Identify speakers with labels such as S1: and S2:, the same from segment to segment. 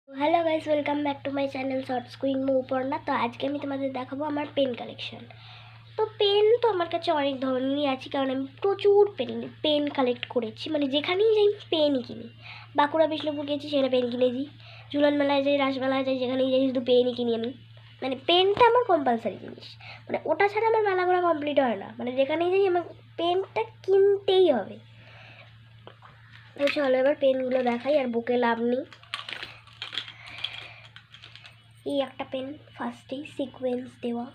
S1: Hello guys, welcome back to my channel shorts queen Mouparna. তো আজকে আমি তোমাদের দেখাবো আমার পেন কালেকশন। তো পেন তো আমার কাছে অনেক ধরনেরই আছে, কারণ আমি প্রচুর পেন কালেক্ট করেছি। মানে যেখানেই যাই পেনই কিনি। বাঁকুড়া বিষ্ণুপুর গেছি, সেখানে পেন কিনেছি। ঝুলন মেলায় যাই, রাসমেলায় যাই, যেখানেই যাই শুধু পেনই কিনি আমি। মানে পেনটা আমার কম্পালসারি জিনিস, মানে ওটা ছাড়া আমার মেলা ঘোরা কমপ্লিট হয় না। মানে যেখানেই যাই আমার পেনটা কিনতেই হবে। তো চলো এবার পেনগুলো দেখাই, আর বুকে লাভ নেই। এই একটা পেন, ফার্স্টেই সিকোয়েন্স দেওয়া,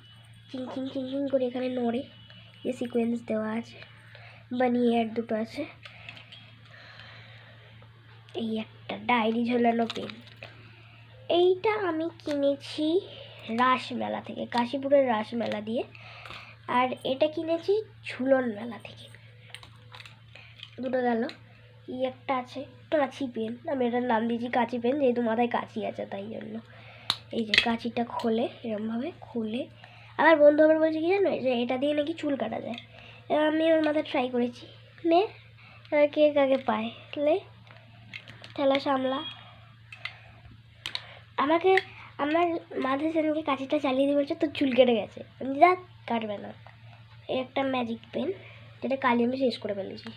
S1: চিংচিং চিংচিং করে এখানে নড়ে, যে সিকোয়েন্স দেওয়া আছে। বানিয়ার দুটো আছে। এই একটা ডায়েরি ঝোলানো পেন, এইটা আমি কিনেছি রাসমেলা থেকে, কাশীপুরের রাসমেলা দিয়ে। আর এটা কিনেছি ঝুলন মেলা থেকে। দুটো গেল। এই একটা আছে কাঁচি পেন, আমি এটার নাম দিয়েছি কাঁচি পেন, যেহেতু মাথায় কাঁচি আছে তাই জন্য। এই যে কাঁচিটা খোলে, এরকমভাবে খুলে। আমার বন্ধু আবার বলছে কি জানো, যে এটা দিয়ে নাকি চুল কাটা যায়। এবার আমি ওর মাথায় ট্রাই করেছি। নে এবার কে কাকে পায়, লে ঠেলা সামলা। আমার মাথায় সেদিনকে কাঁচিটা চালিয়ে দিয়ে বলছে তোর চুল কেটে গেছে। আমি যা কাটবে না। এই একটা ম্যাজিক পেন, যেটা কালি আমি শেষ করে ফেলেছি,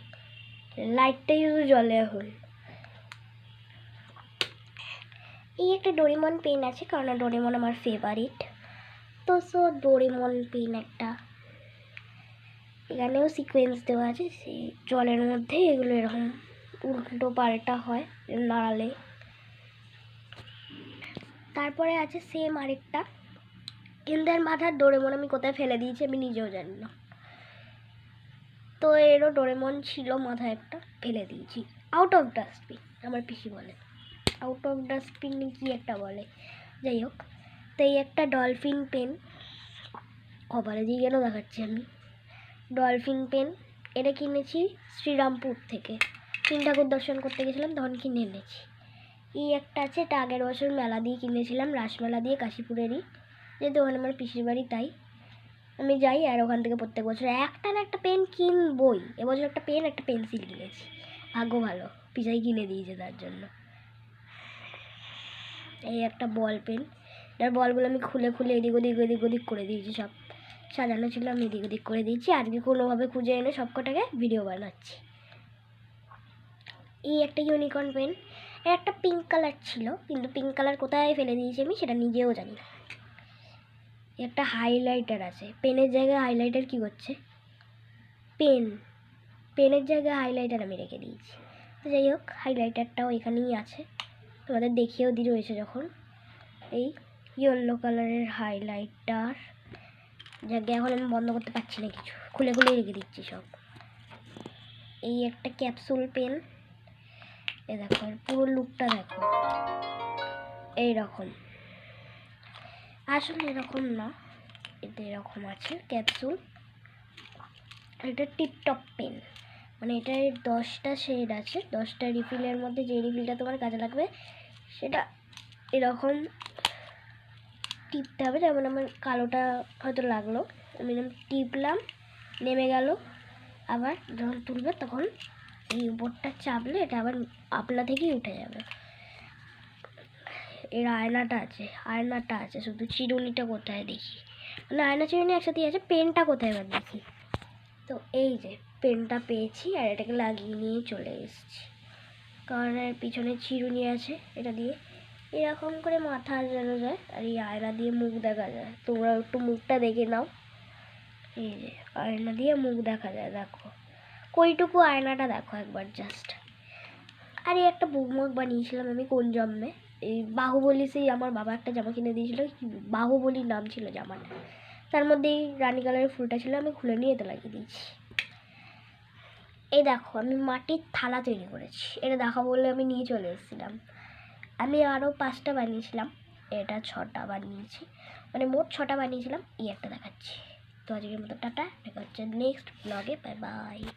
S1: লাইটটাই শুধু জলে এখন। এই একটা ডোরেমন পেন আছে, কারণ ডোরেমন আমার ফেভারিট। তো ডোরেমন পেন একটা, এখানেও সিকোয়েন্স দেওয়া আছে, সেই জলের মধ্যে এগুলো এরকম উল্টো পাল্টা হয় নাড়ালে। তারপরে আছে সেম আরেকটা, কিন্তু এর মাথার ডোরেমন আমি কোথায় ফেলে দিয়েছি আমি নিজেও জানি না। তো এরও ডোরেমন ছিল মাথায়, একটা ফেলে দিয়েছি। আউট অফ ডাস্টবিন আমার পিসি বলে, আউট অফ ডাস্টবিন কি একটা বলে, যাই হোক। তো এই একটা ডলফিন পেন, কপালে দিয়ে গেল দেখাচ্ছি আমি। ডলফিন পেন, এটা কিনেছি শ্রীরামপুর থেকে, তিন ঠাকুর দর্শন করতে গেছিলাম তখন কিনে এনেছি। এই একটা আছে, এটা আগের বছর মেলা দিয়ে কিনেছিলাম, রাসমেলা দিয়ে, কাশীপুরেরই, যেহেতু ওখানে আমার পিসির বাড়ি তাই আমি যাই। আর ওখান থেকে প্রত্যেক বছর একটা না একটা পেন কিনবই। এবছর একটা পেন একটা পেন্সিল কিনেছি, ভাগ্য ভালো পিসাই কিনে দিয়েছে তার জন্য। এই একটা বল পেন, এটার বলগুলো আমি খুলে খুলে এদিক ওদিক করে দিয়েছি, সব সাজানো ছিল আমি এদিক ওদিক করে দিয়েছি। আজকে কোনোভাবে খুঁজে এনে সব কটাকে ভিডিও বানাচ্ছি। এই একটা ইউনিকর্ন পেন, এর একটা পিঙ্ক কালার ছিল, কিন্তু পিঙ্ক কালার কোথায় ফেলে দিয়েছি আমি সেটা নিজেও জানি না। একটা হাইলাইটার আছে, পেনের জায়গায় হাইলাইটার কী করছে, পেনের জায়গায় হাইলাইটার আমি রেখে দিয়েছি। তো যাই হোক, হাইলাইটারটাও এখানেই আছে, তোমাদের দেখিয়েও দিয়ে রয়েছে যখন। এই ইয়েলো কালারের হাইলাইটার, যাকে এখন আমি বন্ধ করতে পারছি না, কিছু খুলে রেখে দিচ্ছি সব। এই একটা ক্যাপসুল পেন, এ দেখো পুরো লুকটা দেখো, এইরকম। আসলে এরকম না, এটা এরকম আছে ক্যাপসুল। এটা টিপটপ পেন, মানে এটার 10টা শেড আছে, 10টা রিফিলের মধ্যে যে রিফিলটা তোমার কাজে লাগবে সেটা এরকম টিপতে হবে। যেমন আমার কালোটা হয়তো লাগলো, আমি যেমন টিপলাম, নেমে গেল, আবার যখন তুলবে তখন এই উপরটা চাপলে এটা আবার আপনা থেকেই উঠে যাবে। এর আয়নাটা আছে, শুধু চিরুনিটা কোথায় দেখি, মানে আয়না চিরুনি একসাথেই আছে, পেনটা কোথায় এবার দেখি। তো এই যে পেনটা পেয়েছি, আর এটাকে লাগিয়ে নিয়ে চলে এসেছি, কারণ এর পিছনে চিরুনি আছে, এটা দিয়ে এরকম করে মাথা আজানো যায়, আর এই আয়না দিয়ে মুখ দেখা যায়। তোমরা একটু মুখটা দেখে নাও, এই যে আয়না দিয়ে মুখ দেখা যায়, দেখো কইটুকু আয়নাটা দেখো একবার জাস্ট। আর এই একটা বুকমার্ক বানিয়েছিলাম আমি কোন জন্মে, এই বাহুবলী, সেই আমার বাবা একটা জামা কিনে দিয়েছিল, বাহুবলী নাম ছিল জামার, তার মধ্যে এই রানী কালারের ফুলটা ছিল, আমি খুলে নিয়ে এতে লাগিয়ে দিয়েছি। এই দেখো আমি মাটির থালা তৈরি করেছি, এটা দেখাবো বলে আমি নিয়ে চলে এসেছিলাম। আমি আরও 5টা বানিয়েছিলাম, এটা 6টা বানিয়েছি, মানে মোট 6টা বানিয়েছিলাম। এই একটা দেখাচ্ছি। তো আজকের মতো টাটা, দেখা হচ্ছে নেক্সট ব্লগে, বাই বাই।